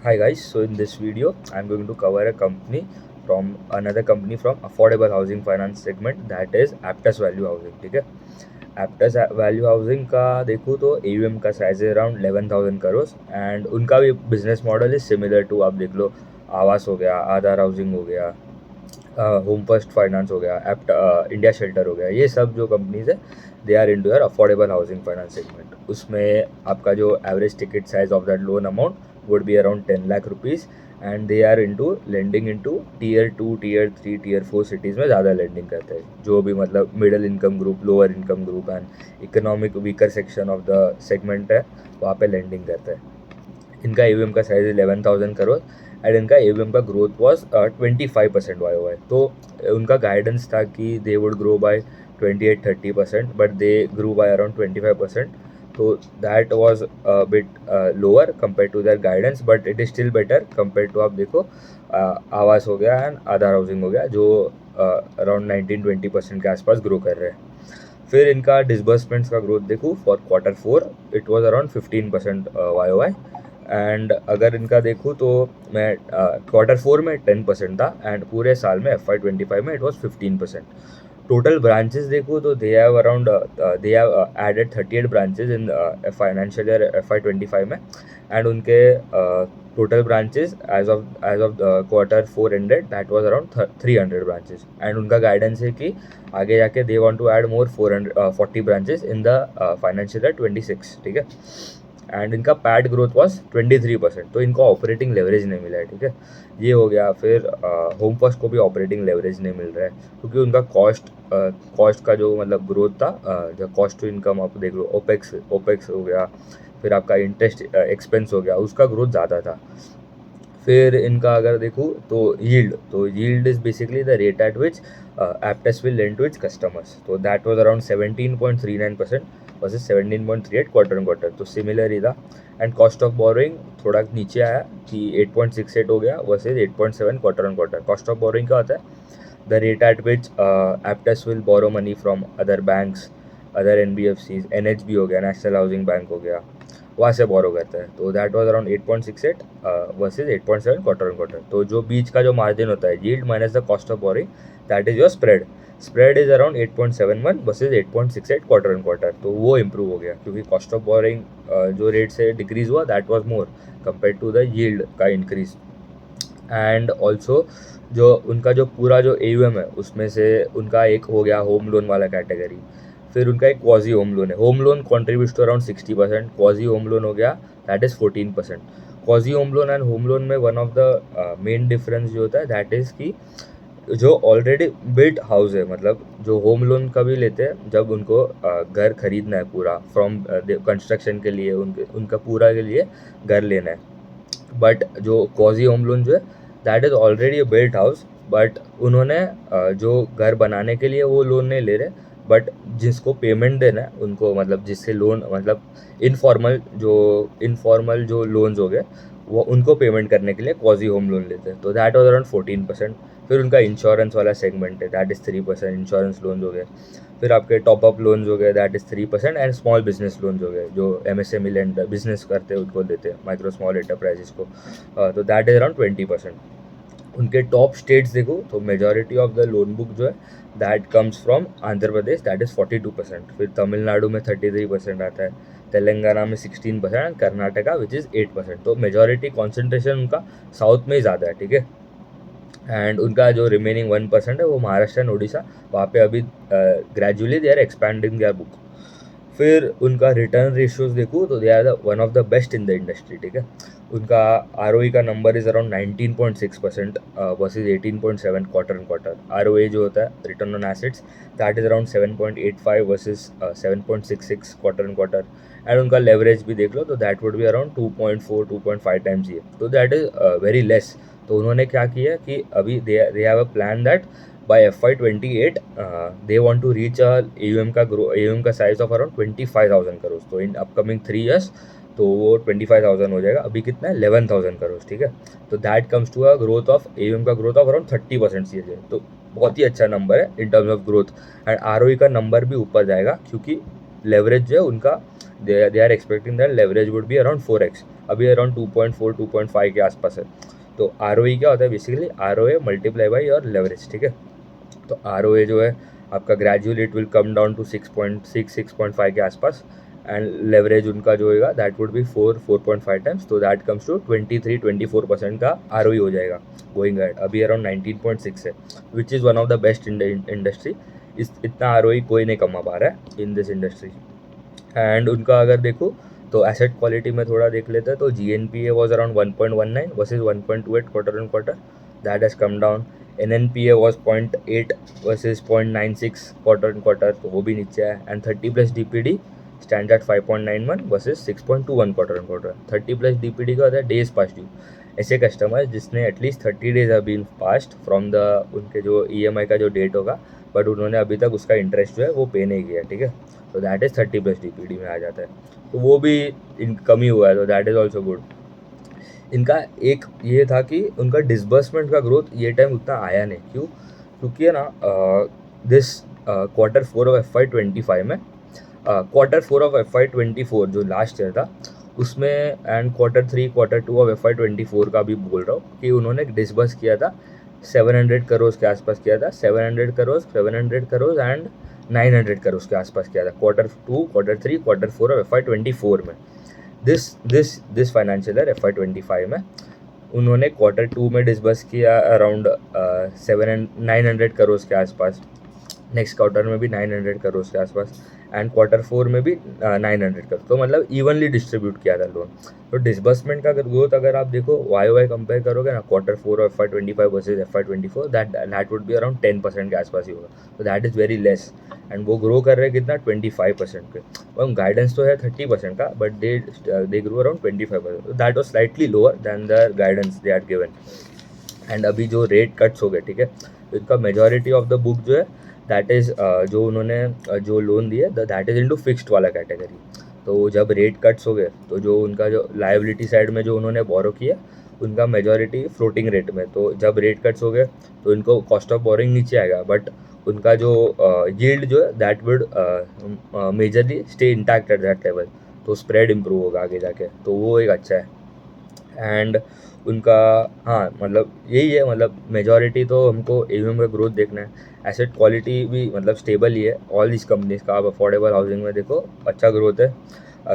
Hi guys, so in this video I'm going to cover a company from another company from affordable housing finance segment, that is Aptus Value Housing. ठीक है, Aptus Value Housing का देखो तो AUM का size है around 11,000 crore and उनका भी business model is similar to, आप देख लो, आवास हो गया, आधार हाउसिंग हो गया, होम फर्स्ट फाइनेंस हो गया, इंडिया शेल्टर हो गया, ये सब जो कंपनीज है they are into your affordable housing finance segment. उसमें आपका जो average ticket size of that loan amount would be around 10 lakh rupees and they are into lending into tier 2, tier 3, tier 4 cities में ज़्यादा लेंडिंग करते हैं, जो भी मतलब middle income group, lower income group and economic weaker section of the segment है, वहाँ पे लेंडिंग करते हैं। इनका AUM का साइज 11,000 करोड़ एंड इनका AUM का ग्रोथ वॉज 25% YOY। तो उनका गाइडेंस था कि they would grow by 28-30%, but they grow by around 25%। तो that was bit lower compare to that guidance, but it is still better compare to, आप देखो, आवास हो गया एंड आधार हाउसिंग हो गया, जो अराउंड 19-20% के आसपास ग्रो कर रहे हैं। फिर इनका डिसबर्समेंट्स का ग्रोथ देखो, for Q4 it was around 15% YOY and अगर इनका देखूँ तो मैं Q4 में 10% था एंड पूरे साल में FY25 में इट वाज 15%। टोटल ब्रांचेस देखो तो they have added 38 branches in financial year FY25 में एंड उनके total branches as of Q4 ended that was around 300 branches and उनका गाइडेंस है कि आगे जाके they want to add more 440 branches in the financial year 26। ठीक है, and इनका पैड ग्रोथ वॉज 23%। तो इनको ऑपरेटिंग लेवरेज नहीं मिला है। ठीक है, ये हो गया। फिर होम फर्स्ट को भी ऑपरेटिंग लेवरेज नहीं मिल रहा है क्योंकि उनका कॉस्ट का जो मतलब ग्रोथ था, जो कॉस्ट टू इनकम आप देख लो, ओपेक्स हो गया, फिर आपका इंटरेस्ट एक्सपेंस हो गया, उसका ग्रोथ ज़्यादा था। फिर इनका अगर देखूँ तो yield is basically the rate at which Aptus will lend to its customers. तो that was around 17.39% versus 17.38 quarter on quarter, तो सिमिलर ही था। एंड कॉस्ट ऑफ बोरोइंग थोड़ा नीचे आया कि 8.68 हो गया versus 8.7 quarter on quarter. Cost of borrowing क्या होता है? The rate at which Aptus will borrow money from other banks, other NBFCs, NHB हो गया, नेशनल हाउसिंग बैंक हो गया, वहाँ से बोरो करता है। तो that was around 8.68 versus 8.7 quarter on quarter. तो जो बीच का जो मार्जिन होता है, yield minus the cost of borrowing, that is your spread is around 8.71 versus 8.68 quarter on quarter. तो वो इम्प्रूव हो गया क्योंकि कॉस्ट ऑफ बोरिंग जो रेट से डिक्रीज हुआ that was more compare to the yield का इंक्रीज। एंड ऑल्सो जो उनका जो पूरा जो AUM है उसमें से उनका एक हो गया होम लोन वाला कैटेगरी। फिर उनका एक क्वाजी होम लोन है। Home loan contribute to around 60%, quasi home loan हो गया that is 14%। Quasi home loan and home loan में one of the main difference जो होता है दैट इज़ कि जो ऑलरेडी बिल्ट हाउस है, मतलब जो होम लोन कभी लेते हैं जब उनको घर खरीदना है पूरा फ्रॉम कंस्ट्रक्शन के लिए, उनका पूरा के लिए घर लेना है। बट जो क्वाजी होम लोन जो है that is already a built house, but उन्होंने जो घर बनाने के लिए वो लोन नहीं ले रहे, बट जिसको पेमेंट देना है उनको, मतलब जिससे लोन, मतलब इनफॉर्मल जो लोन्स हो गए वो उनको पेमेंट करने के लिए क्वाजी होम लोन लेते हैं। तो दैट वॉज अराउंड 14%। फिर उनका इंश्योरेंस वाला सेगमेंट है दैट इज़ 3%, इंश्योरेंस लोन्स हो गए। फिर आपके टॉपअप लोन्स हो गए that is 3% and small business loans हो गए जो MSME लैंड बिजनेस करते हैं उनको देते हैं, माइक्रो स्मॉल एंटरप्राइजेस को। तो दैट इज़ अराउंड 20%। उनके टॉप स्टेट्स देखो तो majority of the loan book जो है that comes from Andhra Pradesh that is 42%, फिर तमिलनाडु में 33% आता है, तेलंगाना में 16% एंड कर्नाटका विच इज़ 8%। तो मेजॉरिटी कॉन्सेंट्रेशन उनका साउथ में ही ज़्यादा है। ठीक है, एंड उनका जो रिमेनिंग 1% है वो महाराष्ट्र एंड उड़ीसा, वहाँ पे अभी gradually they are expanding their book. फिर उनका रिटर्न रेशियोज देखूँ तो they are the one of the best in the industry. ठीक है, उनका ROE का number is around 19.6% versus 18.7 quarter on quarter. ROA जो होता है return on assets that is around 7.85 versus 7.66 quarter on quarter. And उनका लेवरेज भी देख लो तो that would be around 2.5 times ये, तो दैट इज़ वेरी लेस। तो उन्होंने क्या किया कि अभी they have a plan that by FY28 they want to reach AUM का साइज ऑफ अराउंड 25,000 करोड़। तो इन अपकमिंग 3 ईयर्स तो वो 25,000 हो जाएगा। अभी कितना है? 11,000 करोड़। ठीक है, तो that comes to a growth of AUM का ग्रोथ ऑफ अराउंड 30% CAGR। तो बहुत ही अच्छा नंबर है in terms of growth. And ROE का नंबर भी ऊपर जाएगा क्योंकि लेवरेज जो है उनका they are expecting that leverage would be around 4x, अभी अराउंड 2.4 2.5 के आसपास है। तो ROE क्या होता है basically, ROA multiply by your leverage, ठीक है। तो ROA जो है आपका gradually it will come down to 6.6 6.5 के आसपास, एंड लेवरेज उनका जो होगा दैट वुड बी 4.5 टाइम्स, तो दैट कम्स टू 23-24% का ROE हो जाएगा गोइंग अहेड। अभी अराउंड 19.6 है, which is one of the best in the industry. इतना ROE कोई नहीं कमा पा रहा है इन दिस इंडस्ट्री। एंड उनका अगर देखो तो एसेट क्वालिटी में थोड़ा देख लेते हैं, तो GNPA was around 1.19 versus 1.28 quarter on quarter, that has come down. NNPA was 0.8 versus 0.96 quarter on quarter, तो वो भी नीचे है। And 30+ DPD stand at 5.91 versus 6.21 quarter on quarter. 30+ DPD का होता है डेज पास्ट ड्यू, ऐसे कस्टमर जिसने एटलीस्ट 30 डेज अभी पास्ट फ्रॉम द उनके जो EMI का जो डेट होगा, बट उन्होंने अभी तक उसका इंटरेस्ट जो है वो पे नहीं किया, ठीक है। तो दैट इज़ 30+ DPD में आ जाता है, तो वो भी कम ही हुआ है, तो दैट इज़ ऑल्सो गुड। इनका एक ये था कि उनका डिसबर्समेंट का ग्रोथ ये टाइम उतना आया नहीं, क्यों? क्योंकि है ना दिस Q4 ऑफ FY25 में, Q4 ऑफ FY24 जो लास्ट ईयर था उसमें, and Q3 Q2 of FY24 का भी बोल रहा हूँ कि उन्होंने डिसबर्स किया था 700 करोड़ के आसपास किया था, 700 करोड़ 700 करोड़ एंड 900 करोड़ के आसपास किया था Q2 Q3 Q4 of FY24 में। दिस फाइनेंशियल ईयर FY25 में उन्होंने Q2 में डिसबर्स किया अराउंड 900 करोड़ के आसपास, नेक्स्ट क्वार्टर में भी 900 करोड़ के आसपास, एंड Q4 में भी 900 करोड़, तो मतलब इवनली डिस्ट्रीब्यूट किया था लोन। तो डिसबर्समेंट का ग्रोथ अगर आप देखो YOY कंपेयर करोगे ना Q4 of FY25 versus FY24, that would be around 10% के आसपास ही होगा, तो that is very less. And वो ग्रो कर रहे हैं कितना, 25% पे, और गाइडेंस तो है 30% का, but they grow around 25%, that was slightly lower than the guidance they are given. And अभी जो रेट कट्स हो गए, ठीक है, तो इनका मेजॉरिटी ऑफ द बुक जो है दैट इज़ जो उन्होंने जो लोन दिए दैट इज़ इनटू फिक्स्ड वाला कैटेगरी। तो जब रेट कट्स हो गए तो जो उनका जो लायबिलिटी साइड में जो उन्होंने बोरो किया उनका मेजॉरिटी फ्लोटिंग रेट में, तो जब रेट कट्स हो गए तो इनको कॉस्ट ऑफ बोरिंग नीचे आएगा, बट उनका जो यील्ड जो है that would majorly stay intact at that level, तो स्प्रेड इम्प्रूव होगा आगे जाके, तो वो एक अच्छा है। एंड उनका हाँ मतलब यही है, मतलब मेजॉरिटी तो हमको AUM का ग्रोथ देखना है, एसेट क्वालिटी भी मतलब स्टेबल ही है ऑल दिस कंपनीज का। आप अफोर्डेबल हाउसिंग में देखो अच्छा ग्रोथ है,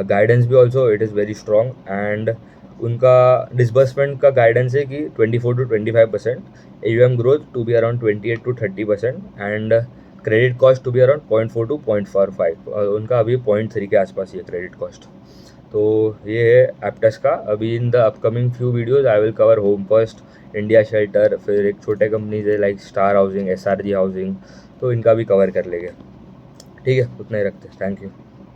गाइडेंस भी also it is very strong, and उनका डिसबर्समेंट का गाइडेंस है कि 24 to 25%, AUM growth to be around 28 to 30%, and credit cost to be around 0.4 to 0.45, उनका अभी 0.3 के आसपास ही है क्रेडिट कॉस्ट। तो ये है एप्टस का। अभी in the upcoming few videos I will cover home first, India shelter, फिर एक छोटे कंपनीज है like star housing, SRG housing, तो इनका भी कवर कर लेंगे, ठीक है। उतना ही रखते हैं, थैंक यू।